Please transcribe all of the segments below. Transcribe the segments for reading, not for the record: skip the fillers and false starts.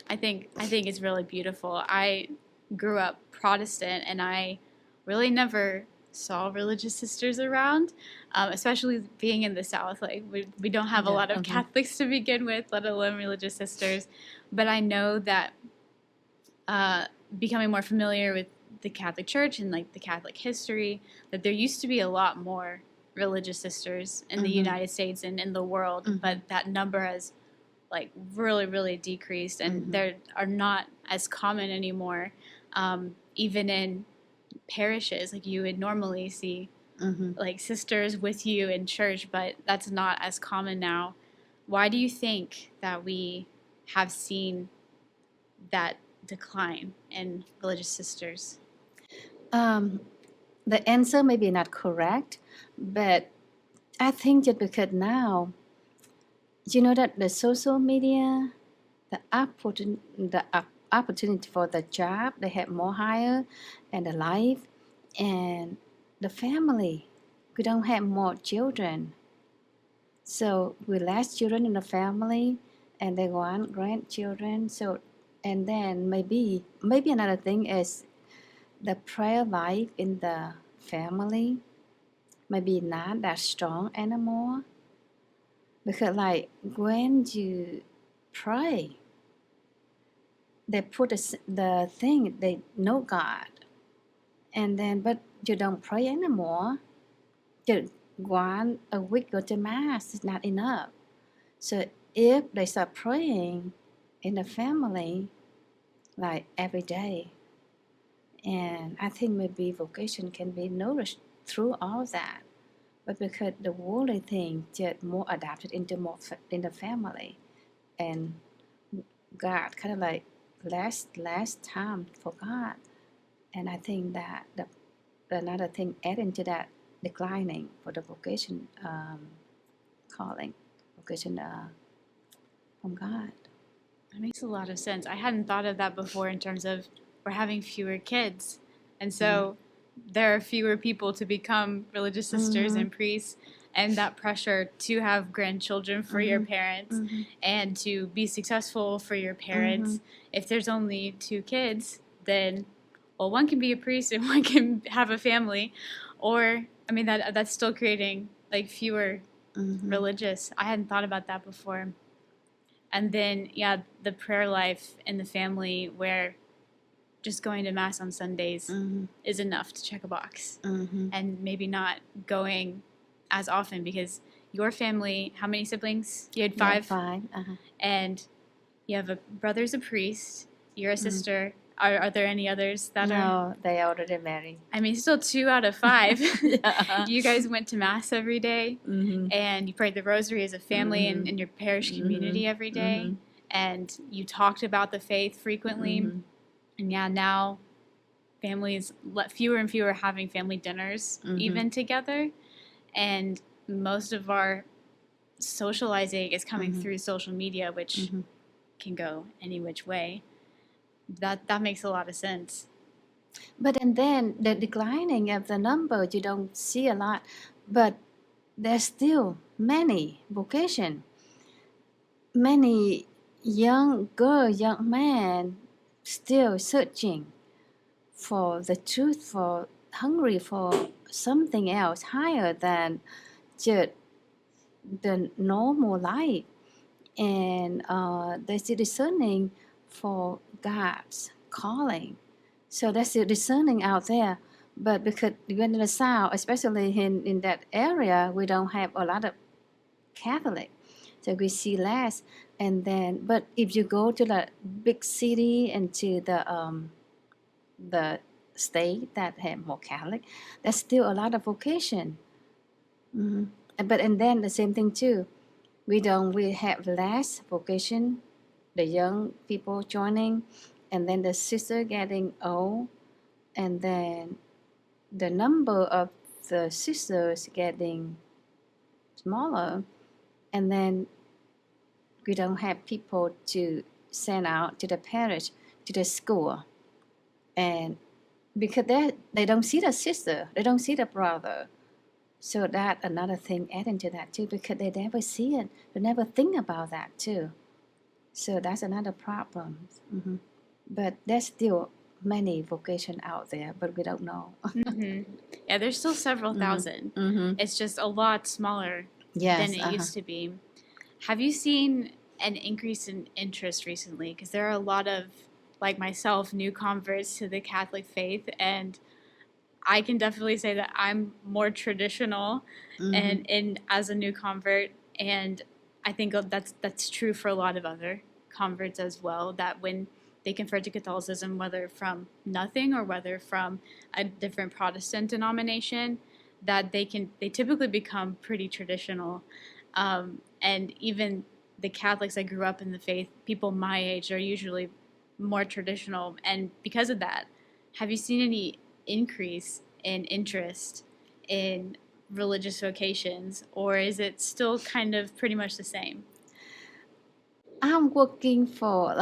I think it's really beautiful. I grew up Protestant, and I really never saw religious sisters around, especially being in the South. Like we don't have a Yeah. lot of Catholics to begin with, let alone religious sisters. But I know that uh, becoming more familiar with the Catholic Church and like the Catholic history, that there used to be a lot more religious sisters in the United States and in the world, but that number has like really, really decreased, and they are not as common anymore. Even in parishes, like you would normally see like sisters with you in church, but that's not as common now. Why do you think that we have seen that decline in religious sisters? Um, the answer may be not correct, but I think just because now, you know that the social media, the opportunity for the job, they have more higher, and the life, and the family. We don't have more children. So we less children in the family, and they want grandchildren. So, and then maybe another thing is the prayer life in the family maybe not that strong anymore, because like when you pray, they put the thing they know God, and then but you don't pray anymore. Just one a week go to mass is not enough. So if they start praying in the family like every day, and I think maybe vocation can be nourished through all that. But because the worldly thing just more adapted into more in the family, and God kind of like less time for God, and I think that another thing adding to that declining for the vocation calling, vocation from God. That makes a lot of sense. I hadn't thought of that before in terms of we're having fewer kids. And so there are fewer people to become religious sisters and priests, and that pressure to have grandchildren for your parents and to be successful for your parents. If there's only two kids, then well, one can be a priest and one can have a family, or I mean that's still creating like fewer religious. I hadn't thought about that before. And then, yeah, the prayer life in the family where just going to mass on Sundays is enough to check a box, and maybe not going as often because your family, how many siblings? You had Yeah, five, five. and you have a brother's a priest, you're a sister. Are there any others that are? No, they already married. I mean, still 2 out of 5. Yeah. You guys went to mass every day, and you prayed the rosary as a family in your parish community every day, and you talked about the faith frequently. And yeah, now families, fewer and fewer having family dinners even together, and most of our socializing is coming through social media, which can go any which way. That makes a lot of sense. But and then the declining of the number, you don't see a lot, but there's still many vocation, many young girl, young man still searching for the truth, for hungry for something else higher than just the normal life, and they're still discerning for God's calling. So that's still discerning out there. But because when in the South, especially in that area, we don't have a lot of Catholic, so we see less. And then, but if you go to the big city and to the state that have more Catholic, there's still a lot of vocation. But and then the same thing too. We have less vocation, the young people joining, and then the sister getting old, and then the number of the sisters getting smaller, and then we don't have people to send out to the parish, to the school, and because they don't see the sister, they don't see the brother. So that another thing adding to that too, because they never see it, they never think about that too. So that's another problem. But there's still many vocation out there, but we don't know. Yeah, there's still several thousand. It's just a lot smaller than Yes. it used to be. Have you seen an increase in interest recently? Because there are a lot of, like myself, new converts to the Catholic faith, and I can definitely say that I'm more traditional and as a new convert, and I think that's true for a lot of other converts as well, that when they convert to Catholicism, whether from nothing or whether from a different Protestant denomination, that they typically become pretty traditional. And even the Catholics that grew up in the faith, people my age, are usually more traditional. And because of that, have you seen any increase in interest in religious vocations, or is it still kind of pretty much the same? I'm working for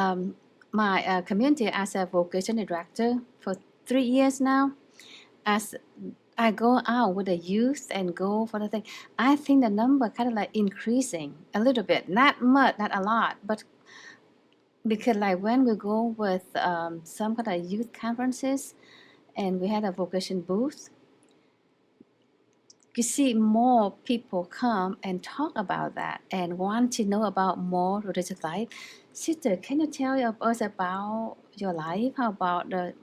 my community as a vocation director for 3 years now. As I go out with the youth and go for the thing, I think the number kind of like increasing a little bit, not much, not a lot, but because like when we go with some kind of youth conferences and we had a vocation booth, you see more people come and talk about that and want to know about more religious life. Sister, can you tell us about your life? How about the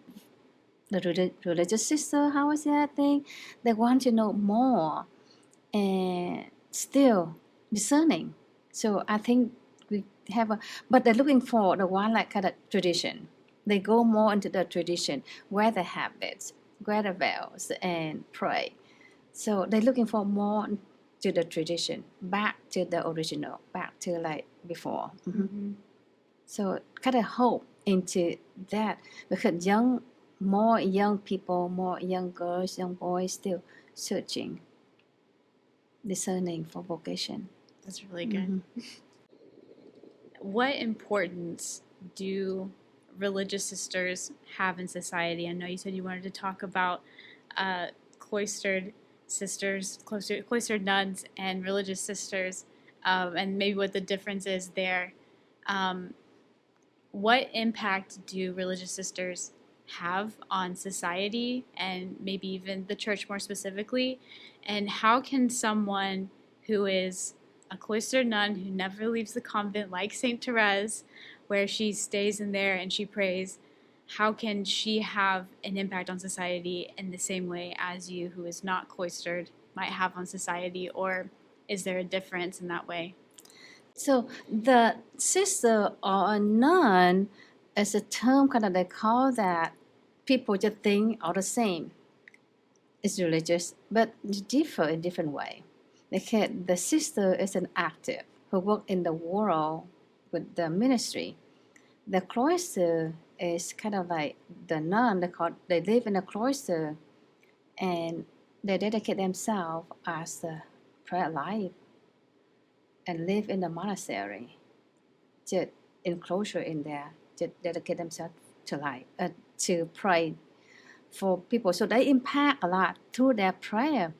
religious sister? How is that thing? They want to know more and still discerning. So I think we have a, but they're looking for the one like kind of tradition. They go more into the tradition, wear the habits, wear the veils, and pray. So they're looking for more to the tradition, back to the original, back to like before. So kind of hope into that because more young people, more young girls, young boys still searching, discerning for vocation. That's really good. What importance do religious sisters have in society? I know you said you wanted to talk about cloistered sisters, cloistered nuns, and religious sisters, and maybe what the difference is there. Um, what impact do religious sisters have on society and maybe even the church more specifically? And how can someone who is a cloistered nun who never leaves the convent, like St. Therese, where she stays in there and she prays, how can she have an impact on society in the same way as you, who is not cloistered, might have on society? Or is there a difference in that way? So the sister or a nun is a term kind of they call that people just think all the same. It's religious, but differ in different way. The sister is an active who work in the world with the ministry. The cloister is kind of like the nun. They live in a cloister and they dedicate themselves as the prayer life and live in the monastery, just enclosure in there, just dedicate themselves to life, to pray for people. So they impact a lot through their prayer.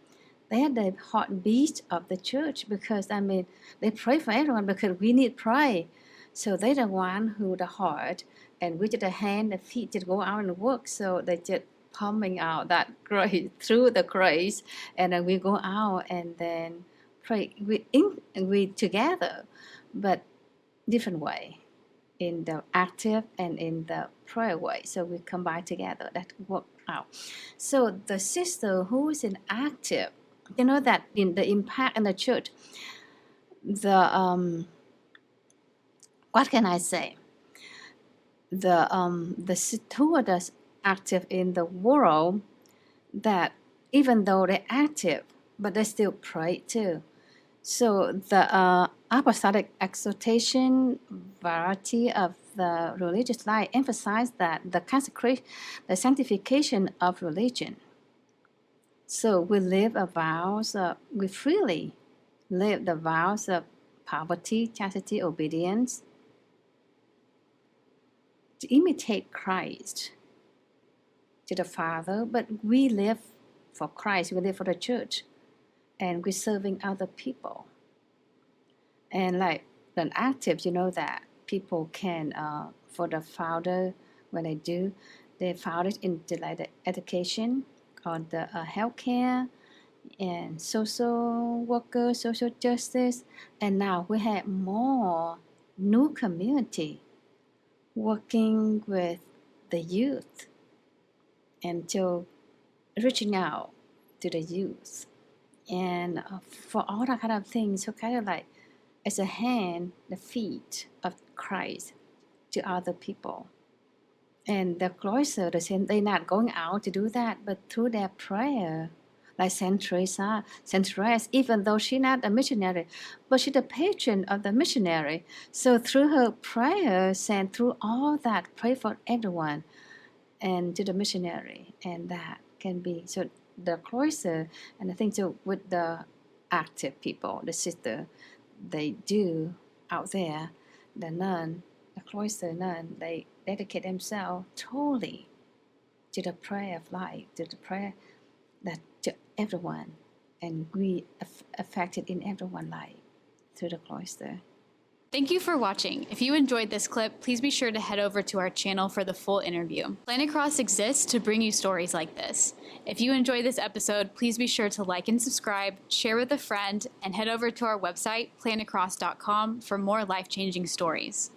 They are the heartbeat of the church because I mean they pray for everyone because we need pray. So they're the one who the heart and we just the hand, the feet just go out and work. So they just pumping out that grace through the grace, and then we go out and then pray. We together, but different way in the active and in the prayer way. So we combine together that work out. So the sister who is in active, you know that in the impact in the church, the what can I say? The stewardess active in the world that even though they're active, but they still pray too. So the apostolic exhortation variety of the religious life emphasize that the consecration, the sanctification of religion. So we live a vows, we freely live the vows of poverty, chastity, obedience, to imitate Christ to the Father, but we live for Christ, we live for the church, and we're serving other people. And like an active, you know that people can, for the founder, when they found it into like the education or the healthcare and social worker, social justice, and now we have more new community working with the youth and to reaching out to the youth and for all that kind of things. So kind of like as a hand, the feet of Christ to other people. And the cloister, they're not going out to do that, but through their prayer, like Saint Teresa, Saint Therese, even though she's not a missionary, but she's the patron of the missionary. So through her prayers and through all that, pray for everyone and to the missionary, and that can be so the cloister. And I think so with the active people, the sister, they do out there, the nun, the cloister nun, they dedicate themselves totally to the prayer of life, to the prayer that to everyone, and we affected in everyone's life through the cloister. Thank you for watching. If you enjoyed this clip, please be sure to head over to our channel for the full interview. Planet Cross exists to bring you stories like this. If you enjoyed this episode, please be sure to like and subscribe, share with a friend, and head over to our website, planetcross.com, for more life-changing stories.